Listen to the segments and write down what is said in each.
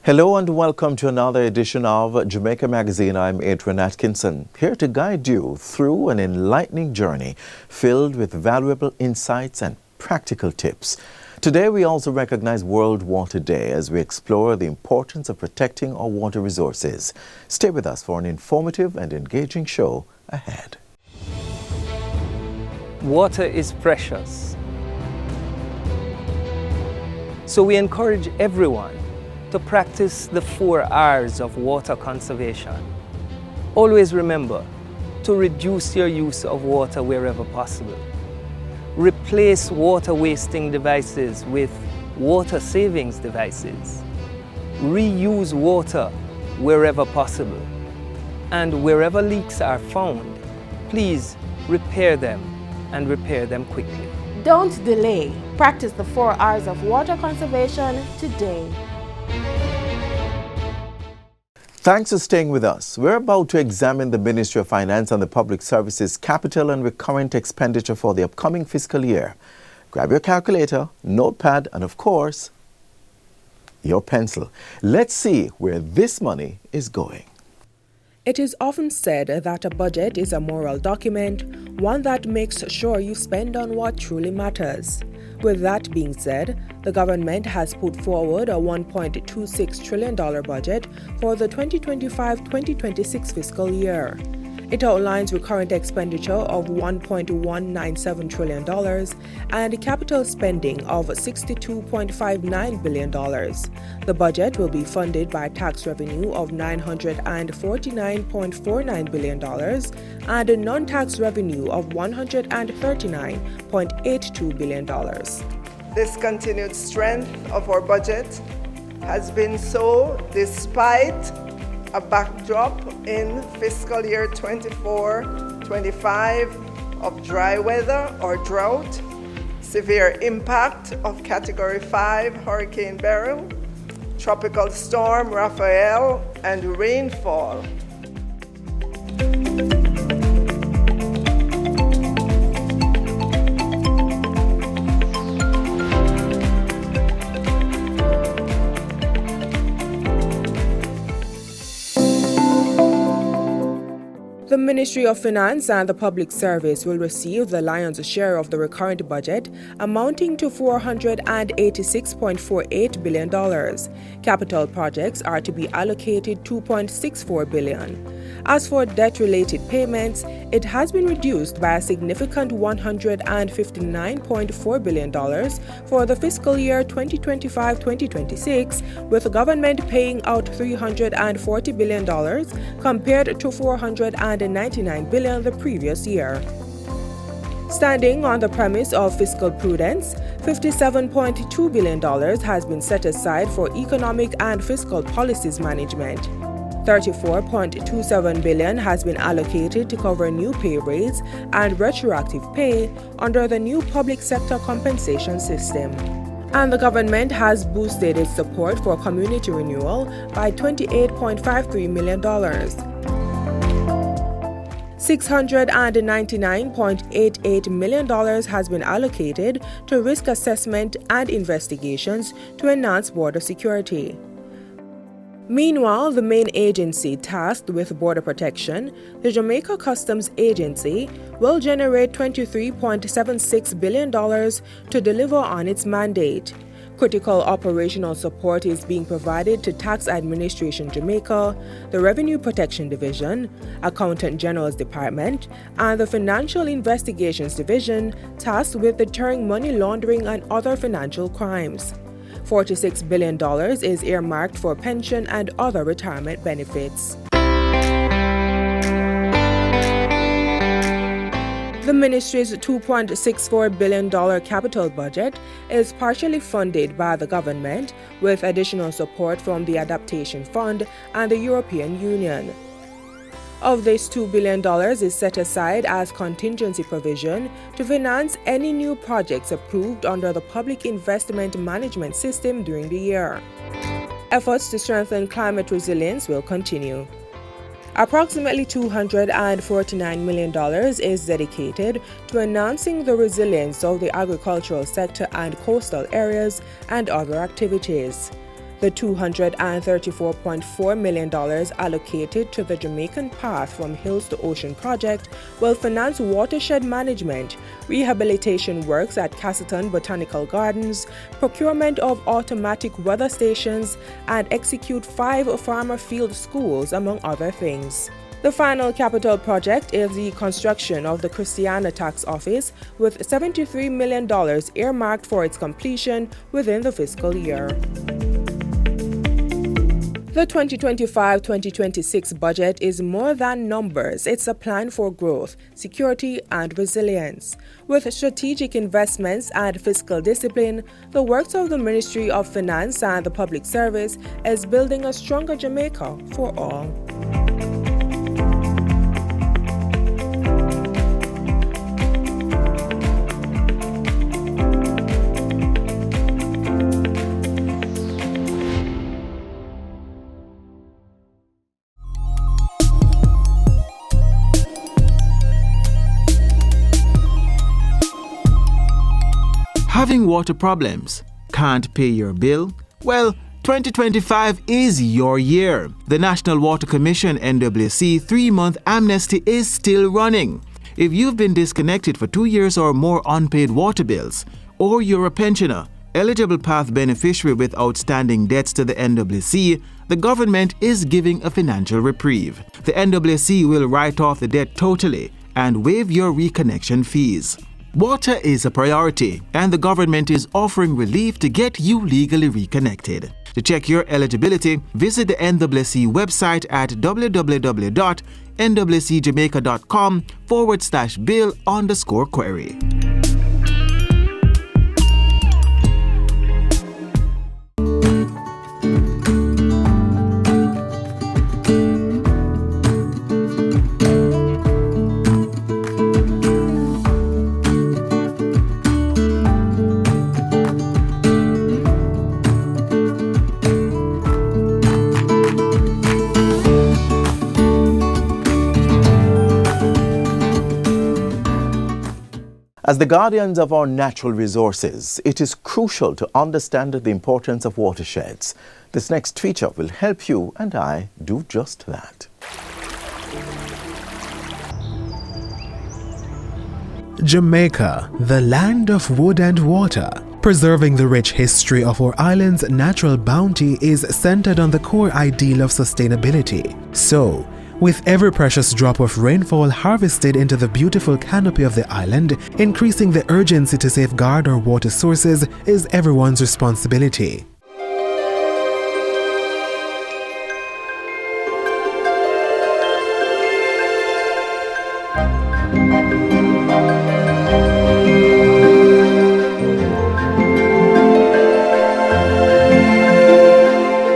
Hello and welcome to another edition of Jamaica Magazine. I'm Adrian Atkinson, here to guide you through an enlightening journey filled with valuable insights and practical tips. Today we also recognize World Water Day as we explore the importance of protecting our water resources. Stay with us for an informative and engaging show ahead. Water is precious. So we encourage everyone to practice the 4 R's of water conservation. Always remember to reduce your use of water wherever possible. Replace water wasting devices with water savings devices. Reuse water wherever possible. And wherever leaks are found, please repair them and repair them quickly. Don't delay. Practice the 4 R's of water conservation today. Thanks for staying with us. We're about to examine the Ministry of Finance and the Public Services capital and recurrent expenditure for the upcoming fiscal year. Grab your calculator, notepad, and of course, your pencil. Let's see where this money is going. It is often said that a budget is a moral document, one that makes sure you spend on what truly matters. With that being said, the government has put forward a $1.26 trillion budget for the 2025-2026 fiscal year. It outlines recurrent expenditure of $1.197 trillion and capital spending of $62.59 billion. The budget will be funded by tax revenue of $949.49 billion and a non-tax revenue of $139.82 billion. This continued strength of our budget has been so despite a backdrop in fiscal year 24-25 of dry weather or drought, severe impact of Category 5 Hurricane Beryl, Tropical Storm Raphael, and rainfall. The Ministry of Finance and the Public Service will receive the lion's share of the recurrent budget, amounting to $486.48 billion. Capital projects are to be allocated $2.64 billion. As for debt-related payments, it has been reduced by a significant $159.4 billion for the fiscal year 2025-2026, with the government paying out $340 billion compared to $499 billion the previous year. Standing on the premise of fiscal prudence, $57.2 billion has been set aside for economic and fiscal policies management. $34.27 billion has been allocated to cover new pay rates and retroactive pay under the new public sector compensation system. And the government has boosted its support for community renewal by $28.53 million. $699.88 million has been allocated to risk assessment and investigations to enhance border security. Meanwhile, the main agency tasked with border protection, the Jamaica Customs Agency, will generate $23.76 billion to deliver on its mandate. Critical operational support is being provided to Tax Administration Jamaica, the Revenue Protection Division, Accountant General's Department, and the Financial Investigations Division tasked with deterring money laundering and other financial crimes. $46 billion is earmarked for pension and other retirement benefits. The ministry's $2.64 billion capital budget is partially funded by the government, with additional support from the Adaptation Fund and the European Union. Of this, $2 billion is set aside as contingency provision to finance any new projects approved under the Public Investment Management System during the year. Efforts to strengthen climate resilience will continue. Approximately $249 million is dedicated to enhancing the resilience of the agricultural sector and coastal areas and other activities. The $234.4 million allocated to the Jamaican Path from Hills to Ocean project will finance watershed management, rehabilitation works at Castleton Botanical Gardens, procurement of automatic weather stations, and execute 5 farmer field schools, among other things. The final capital project is the construction of the Christiana Tax Office, with $73 million earmarked for its completion within the fiscal year. The 2025-2026 budget is more than numbers. It's a plan for growth, security, and resilience. With strategic investments and fiscal discipline, the works of the Ministry of Finance and the Public Service is building a stronger Jamaica for all. Having water problems? Can't pay your bill? Well, 2025 is your year. The National Water Commission NWC 3-month amnesty is still running. If you've been disconnected for 2 years or more unpaid water bills, or you're a pensioner, eligible path beneficiary with outstanding debts to the NWC, the government is giving a financial reprieve. The NWC will write off the debt totally and waive your reconnection fees. Water is a priority, and the government is offering relief to get you legally reconnected. To check your eligibility, visit the NWC website at www.nwcjamaica.com/bill_query. As the guardians of our natural resources, it is crucial to understand the importance of watersheds. This next feature will help you and I do just that. Jamaica, the land of wood and water. Preserving the rich history of our island's natural bounty is centered on the core ideal of sustainability. So, with every precious drop of rainfall harvested into the beautiful canopy of the island, increasing the urgency to safeguard our water sources is everyone's responsibility.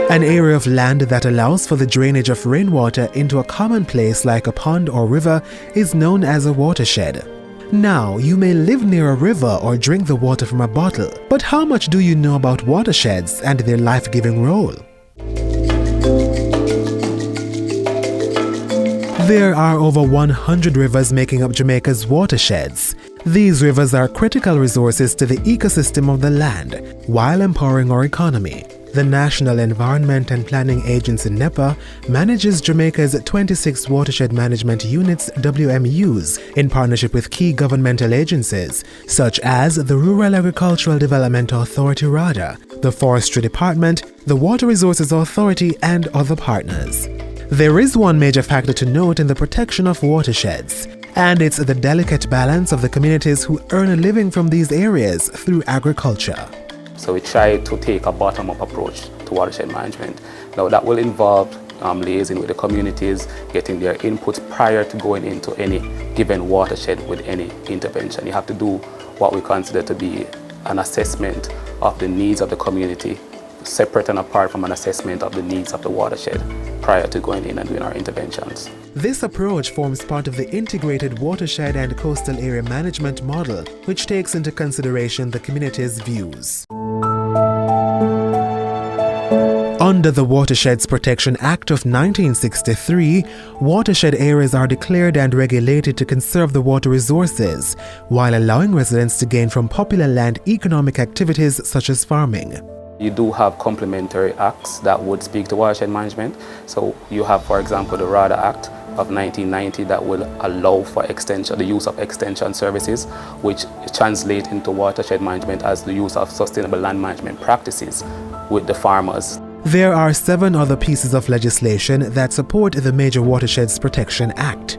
An area of land that allows for the drainage of rainwater into a common place like a pond or river is known as a watershed. Now, you may live near a river or drink the water from a bottle, but how much do you know about watersheds and their life-giving role? There are over 100 rivers making up Jamaica's watersheds. These rivers are critical resources to the ecosystem of the land, while empowering our economy. The National Environment and Planning Agency NEPA manages Jamaica's 26 watershed management units WMUs in partnership with key governmental agencies such as the Rural Agricultural Development Authority RADA, the Forestry Department, the Water Resources Authority, and other partners. There is one major factor to note in the protection of watersheds, and it's the delicate balance of the communities who earn a living from these areas through agriculture. So we try to take a bottom-up approach to watershed management. Now that will involve liaising with the communities, getting their inputs prior to going into any given watershed with any intervention. You have to do what we consider to be an assessment of the needs of the community, separate and apart from an assessment of the needs of the watershed prior to going in and doing our interventions. This approach forms part of the integrated watershed and coastal area management model, which takes into consideration the community's views. Under the Watersheds Protection Act of 1963, watershed areas are declared and regulated to conserve the water resources, while allowing residents to gain from popular land economic activities such as farming. You do have complementary acts that would speak to watershed management. So you have, for example, the RADA Act of 1990 that will allow for the use of extension services, which translate into watershed management as the use of sustainable land management practices with the farmers. There are 7 other pieces of legislation that support the Major Watersheds Protection Act.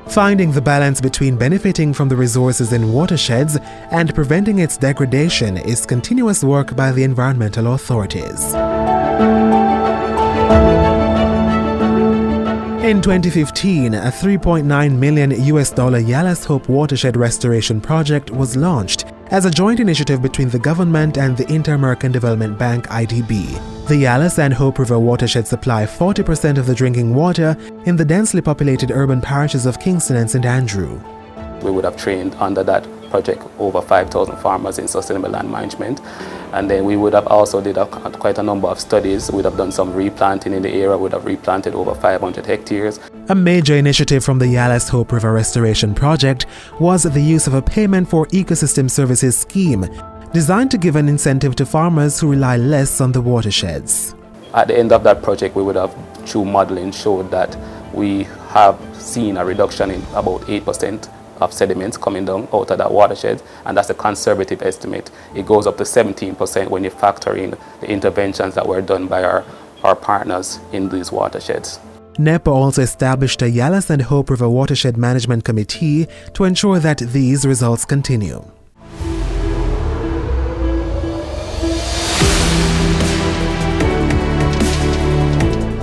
Finding the balance between benefiting from the resources in watersheds and preventing its degradation is continuous work by the environmental authorities. In 2015, a $3.9 million Yallah's Hope Watershed Restoration Project was launched as a joint initiative between the government and the Inter-American Development Bank (IDB. The Yallahs and Hope River watershed supply 40% of the drinking water in the densely populated urban parishes of Kingston and St. Andrew. We would have trained under that project over 5,000 farmers in sustainable land management. And then we would have also did quite a number of studies. We would have done some replanting in the area. We would have replanted over 500 hectares. A major initiative from the Yallah's Hope River Restoration Project was the use of a Payment for Ecosystem Services scheme, designed to give an incentive to farmers who rely less on the watersheds. At the end of that project, we would have, through modeling, showed that we have seen a reduction in about 8% of sediments coming down out of that watershed, and that's a conservative estimate. It goes up to 17% when you factor in the interventions that were done by our partners in these watersheds. NEPA also established a Yallahs and Hope River Watershed Management Committee to ensure that these results continue.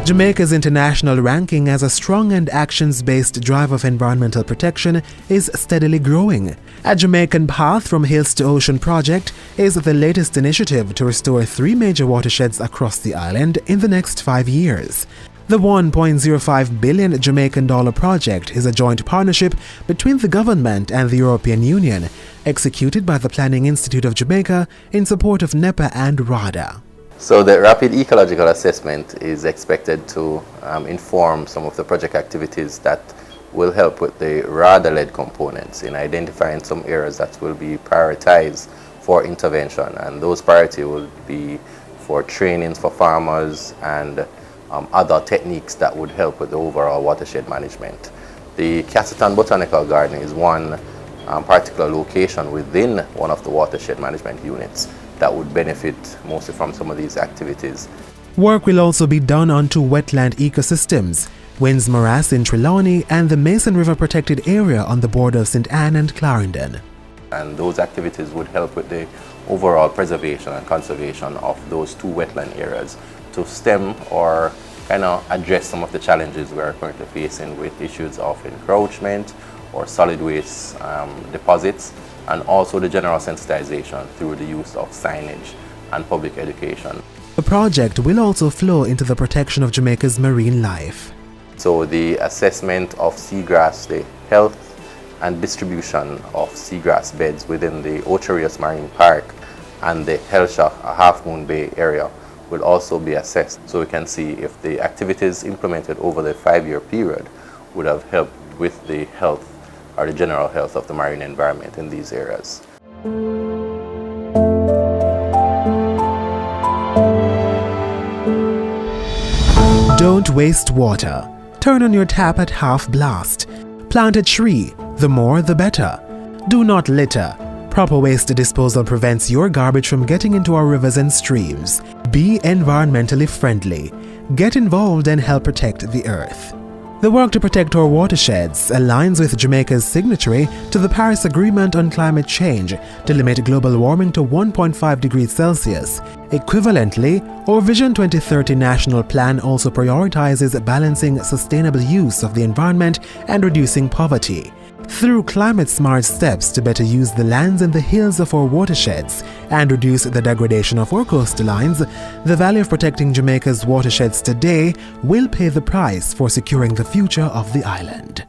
Jamaica's international ranking as a strong and actions-based drive of environmental protection is steadily growing. A Jamaican Path from Hills to Ocean project is the latest initiative to restore 3 major watersheds across the island in the next 5 years. The $1.05 billion Jamaican dollar project is a joint partnership between the government and the European Union, executed by the Planning Institute of Jamaica in support of NEPA and RADA. So the rapid ecological assessment is expected to inform some of the project activities that will help with the RADA-led components in identifying some areas that will be prioritized for intervention, and those priority will be for trainings for farmers and other techniques that would help with the overall watershed management. The Cassiton Botanical Garden is one particular location within one of the watershed management units that would benefit mostly from some of these activities. Work will also be done on 2 wetland ecosystems, Winds Morass in Trelawney and the Mason River Protected Area on the border of St. Ann and Clarendon. And those activities would help with the overall preservation and conservation of those 2 wetland areas to stem or kind of address some of the challenges we are currently facing with issues of encroachment or solid waste deposits, and also the general sensitization through the use of signage and public education. The project will also flow into the protection of Jamaica's marine life. So the assessment of seagrass, the health and distribution of seagrass beds within the Ocherius Marine Park and the Helsha, Half Moon Bay area will also be assessed, so we can see if the activities implemented over the 5-year period would have helped with the health or the general health of the marine environment in these areas. Don't waste water. Turn on your tap at half blast. Plant a tree. The more, the better. Do not litter. Proper waste disposal prevents your garbage from getting into our rivers and streams. Be environmentally friendly. Get involved and help protect the earth. The work to protect our watersheds aligns with Jamaica's signatory to the Paris Agreement on Climate Change to limit global warming to 1.5 degrees Celsius. Equivalently, our Vision 2030 national plan also prioritizes balancing sustainable use of the environment and reducing poverty. Through climate-smart steps to better use the lands and the hills of our watersheds and reduce the degradation of our coastlines, the value of protecting Jamaica's watersheds today will pay the price for securing the future of the island.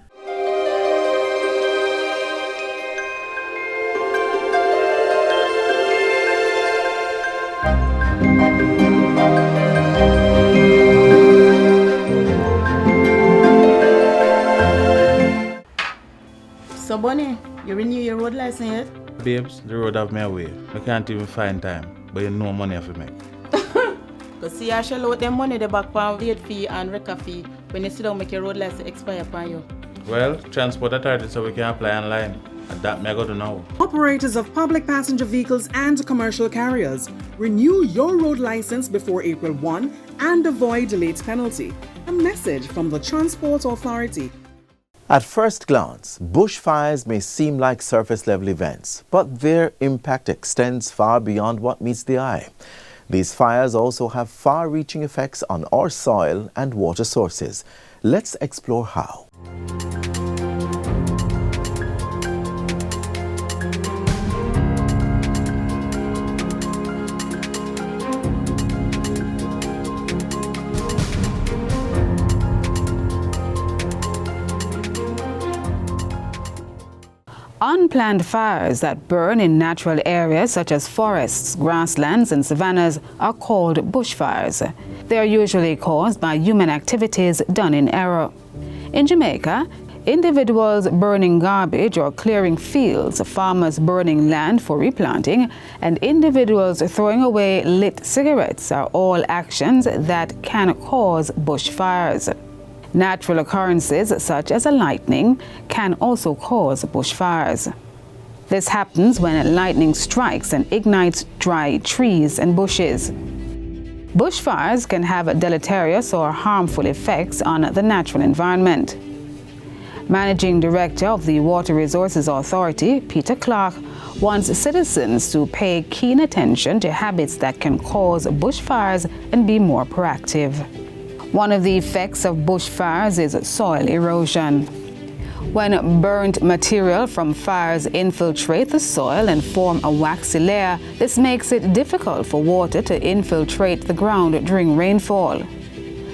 So Bonnie, you renew your road license yet? Babes, the road have me away. I can't even find time. but you know money have to make. Because see, I shall out them money the back for late fee and record fee when you sit down make your road license expire upon you. Well, transport authority so we can apply online. And that may go to now. Operators of public passenger vehicles and commercial carriers, renew your road license before April 1 and avoid late penalty. A message from the Transport Authority. At first glance, bushfires may seem like surface-level events, but their impact extends far beyond what meets the eye. These fires also have far-reaching effects on our soil and water sources. Let's explore how. Unplanned fires that burn in natural areas such as forests, grasslands and savannas are called bushfires. They are usually caused by human activities done in error. In Jamaica, individuals burning garbage or clearing fields, farmers burning land for replanting, and individuals throwing away lit cigarettes are all actions that can cause bushfires. Natural occurrences such as a lightning can also cause bushfires. This happens when lightning strikes and ignites dry trees and bushes. Bushfires can have deleterious or harmful effects on the natural environment. Managing Director of the Water Resources Authority, Peter Clark, wants citizens to pay keen attention to habits that can cause bushfires and be more proactive. One of the effects of bushfires is soil erosion. When burnt material from fires infiltrate the soil and form a waxy layer, this makes it difficult for water to infiltrate the ground during rainfall.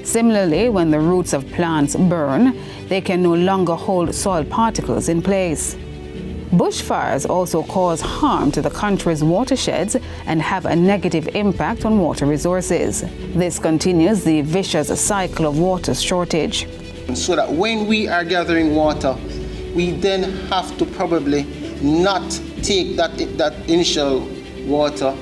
Similarly, when the roots of plants burn, they can no longer hold soil particles in place. Bushfires also cause harm to the country's watersheds and have a negative impact on water resources. This continues the vicious cycle of water shortage. So that when we are gathering water, we then have to probably not take that initial water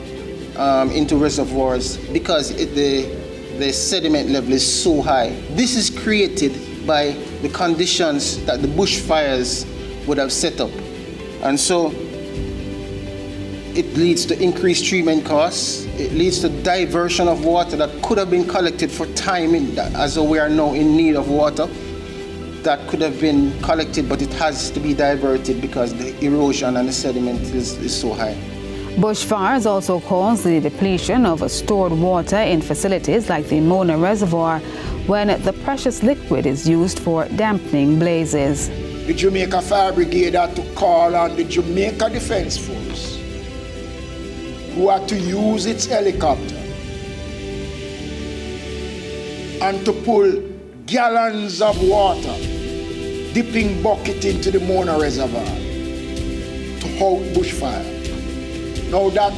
into reservoirs because the sediment level is so high. This is created by the conditions that the bushfires would have set up. And so it leads to increased treatment costs. It leads to diversion of water that could have been collected for time as we are now in need of water. That could have been collected, but it has to be diverted because the erosion and the sediment is so high. Bushfires also cause the depletion of stored water in facilities like the Mona Reservoir when the precious liquid is used for dampening blazes. The Jamaica Fire Brigade had to call on the Jamaica Defense Force, who had to use its helicopter and to pull gallons of water, dipping bucket into the Mona Reservoir to hold bushfire. Now that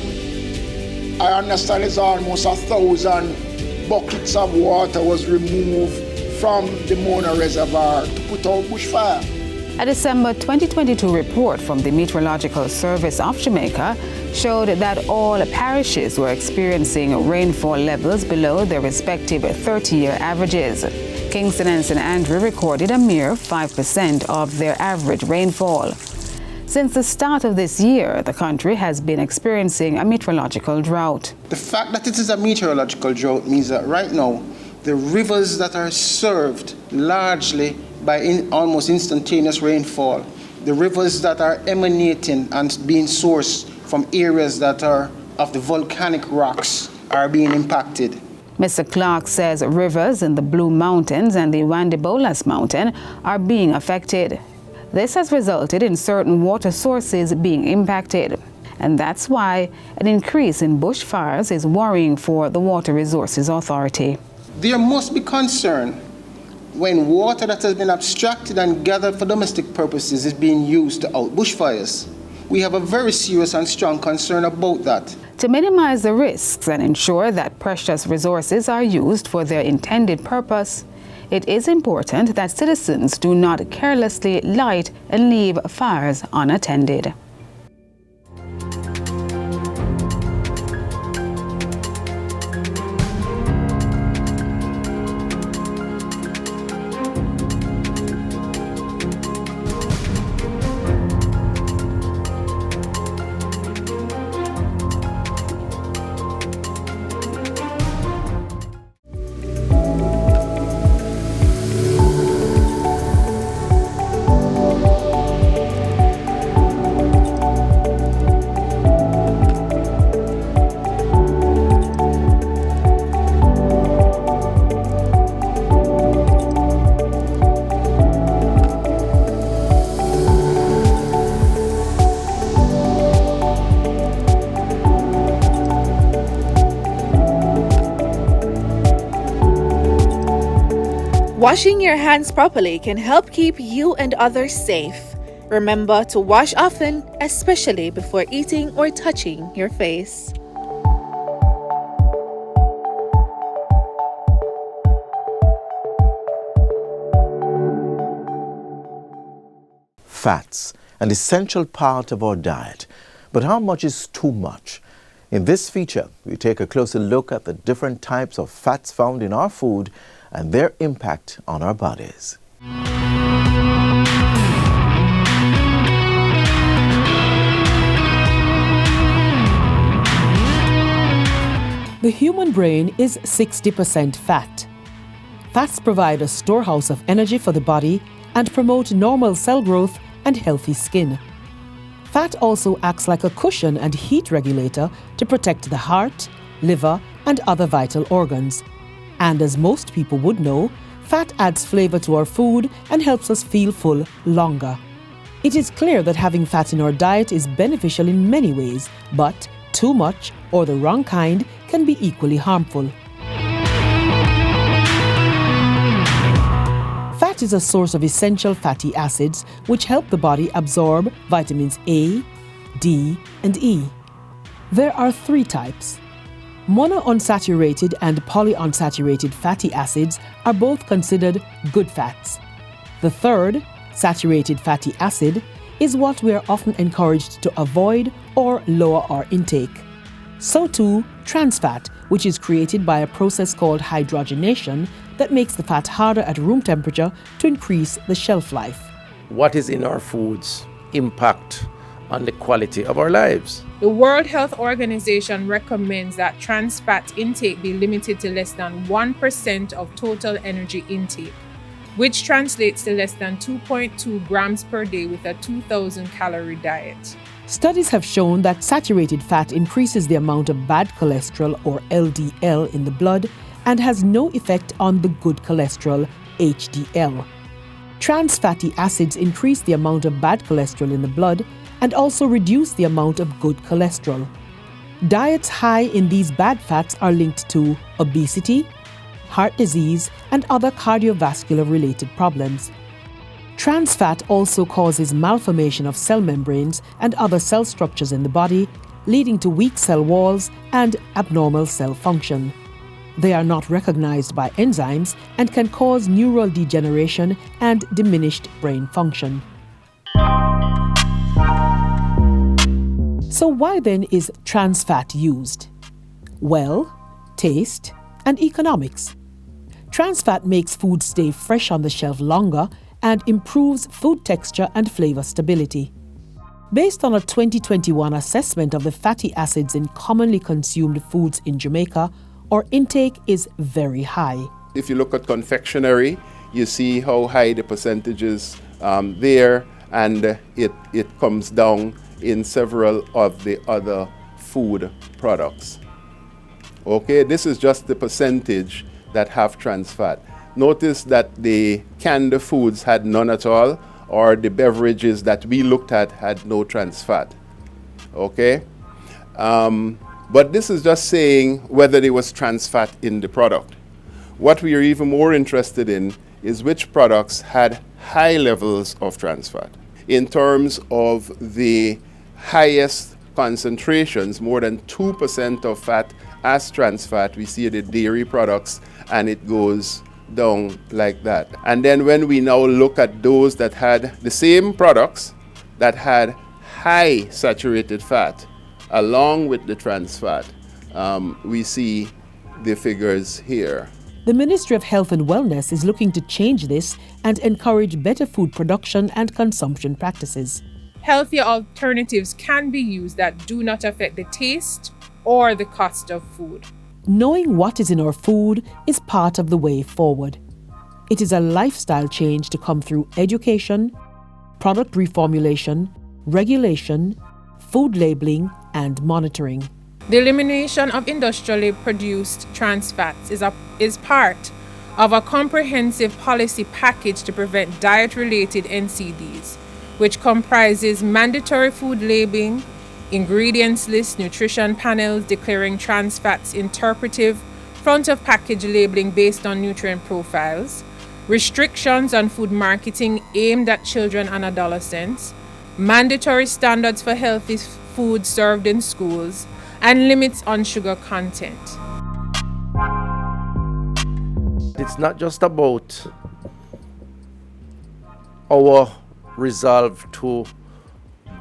I understand is almost 1,000 buckets of water was removed from the Mona Reservoir to put out bushfire. A December 2022 report from the Meteorological Service of Jamaica showed that all parishes were experiencing rainfall levels below their respective 30-year averages. Kingston and St. Andrew recorded a mere 5% of their average rainfall. Since the start of this year, the country has been experiencing a meteorological drought. The fact that it is a meteorological drought means that right now, the rivers that are served largely by almost instantaneous rainfall, the rivers that are emanating and being sourced from areas that are of the volcanic rocks are being impacted. Mr. Clark says rivers in the Blue Mountains and the Wandibolas Mountain are being affected. This has resulted in certain water sources being impacted, and that's why an increase in bushfires is worrying for the Water Resources Authority. There must be concern when water that has been abstracted and gathered for domestic purposes is being used to out bushfires. We have a very serious and strong concern about that. To minimize the risks and ensure that precious resources are used for their intended purpose, it is important that citizens do not carelessly light and leave fires unattended. Washing your hands properly can help keep you and others safe. Remember to wash often, especially before eating or touching your face. Fats, an essential part of our diet. But how much is too much? In this feature, we take a closer look at the different types of fats found in our food and their impact on our bodies. The human brain is 60% fat. Fats provide a storehouse of energy for the body and promote normal cell growth and healthy skin. Fat also acts like a cushion and heat regulator to protect the heart, liver, and other vital organs. And as most people would know, fat adds flavor to our food and helps us feel full longer. It is clear that having fat in our diet is beneficial in many ways, but too much or the wrong kind can be equally harmful. Fat is a source of essential fatty acids which help the body absorb vitamins A, D, and E. There are 3 types. Monounsaturated and polyunsaturated fatty acids are both considered good fats. The third, saturated fatty acid, is what we are often encouraged to avoid or lower our intake. So too, trans fat, which is created by a process called hydrogenation that makes the fat harder at room temperature to increase the shelf life. What is in our foods impact on the quality of our lives? The World Health Organization recommends that trans fat intake be limited to less than 1% of total energy intake, which translates to less than 2.2 grams per day with a 2,000 calorie diet. Studies have shown that saturated fat increases the amount of bad cholesterol or LDL in the blood and has no effect on the good cholesterol HDL. Trans fatty acids increase the amount of bad cholesterol in the blood and also reduce the amount of good cholesterol. Diets high in these bad fats are linked to obesity, heart disease, and other cardiovascular related problems. Trans fat also causes malformation of cell membranes and other cell structures in the body, leading to weak cell walls and abnormal cell function. They are not recognized by enzymes and can cause neural degeneration and diminished brain function. So why then is trans fat used? Well, taste and economics. Trans fat makes food stay fresh on the shelf longer and improves food texture and flavor stability. Based on a 2021 assessment of the fatty acids in commonly consumed foods in Jamaica, our intake is very high. If you look at confectionery, you see how high the percentages there, and it comes down in several of the other food products. Okay, this is just the percentage that have trans fat. Notice that the canned foods had none at all, or the beverages that we looked at had no trans fat. Okay? But this is just saying whether there was trans fat in the product. What we are even more interested in is which products had high levels of trans fat. In terms of the highest concentrations, more than 2% of fat as trans fat, we see the dairy products, and it goes down like that. And then when we now look at those that had the same products that had high saturated fat along with the trans fat, we see the figures here. The Ministry of Health and Wellness is looking to change this and encourage better food production and consumption practices. Healthier alternatives can be used that do not affect the taste or the cost of food. Knowing what is in our food is part of the way forward. It is a lifestyle change to come through education, product reformulation, regulation, food labeling, and monitoring. The elimination of industrially produced trans fats is part of a comprehensive policy package to prevent diet-related NCDs, which comprises mandatory food labeling, ingredients lists, nutrition panels declaring trans fats, interpretive front of package labeling based on nutrient profiles, restrictions on food marketing aimed at children and adolescents, mandatory standards for healthy food served in schools, and limits on sugar content. It's not just about our resolve to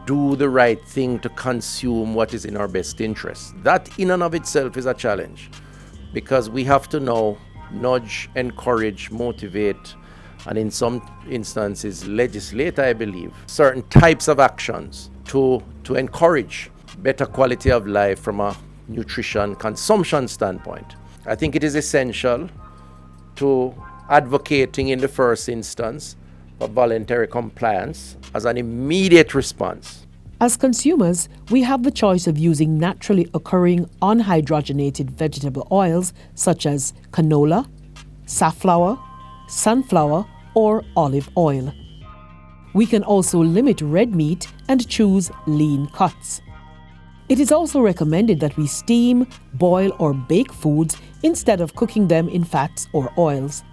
do the right thing to consume what is in our best interest. That in and of itself is a challenge, because we have to now nudge, encourage, motivate, and in some instances legislate, I believe, certain types of actions to encourage better quality of life from a nutrition consumption standpoint. I think it is essential to advocating in the first instance for voluntary compliance as an immediate response. As consumers, we have the choice of using naturally occurring unhydrogenated vegetable oils such as canola, safflower, sunflower, or olive oil. We can also limit red meat and choose lean cuts. It is also recommended that we steam, boil, or bake foods instead of cooking them in fats or oils.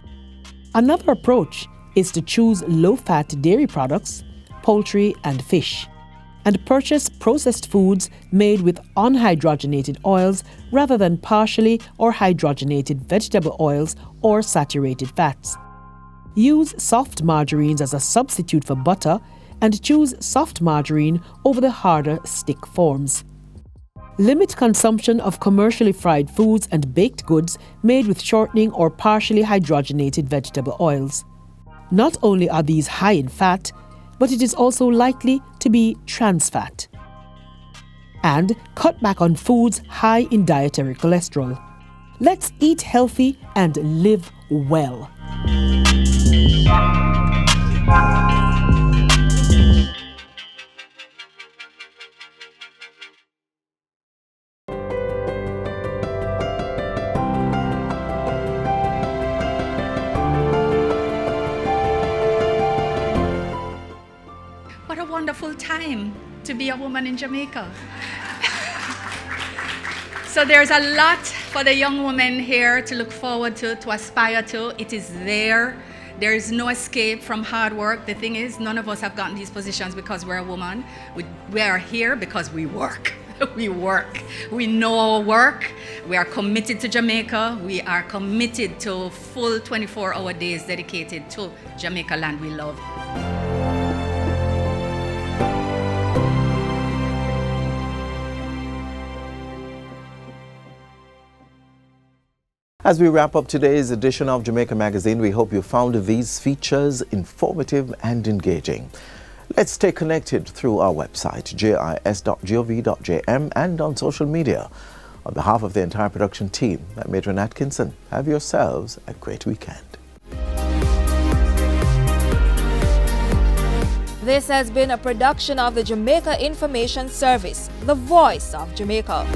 Another approach is to choose low-fat dairy products, poultry, and fish, and purchase processed foods made with unhydrogenated oils rather than partially or hydrogenated vegetable oils or saturated fats. Use soft margarines as a substitute for butter and choose soft margarine over the harder stick forms. Limit consumption of commercially fried foods and baked goods made with shortening or partially hydrogenated vegetable oils. Not only are these high in fat, but it is also likely to be trans fat. And cut back on foods high in dietary cholesterol. Let's eat healthy and live well. What a wonderful time to be a woman in Jamaica. So there's a lot for the young women here to look forward to aspire to. It is there. There is no escape from hard work. The thing is, none of us have gotten these positions because we're a woman. We are here because we work. We work. We know our work. We are committed to Jamaica. We are committed to full 24-hour days dedicated to Jamaica land we love. As we wrap up today's edition of Jamaica Magazine, we hope you found these features informative and engaging. Let's stay connected through our website, jis.gov.jm, and on social media. On behalf of the entire production team, I'm Adrian Atkinson. Have yourselves a great weekend. This has been a production of the Jamaica Information Service, the voice of Jamaica.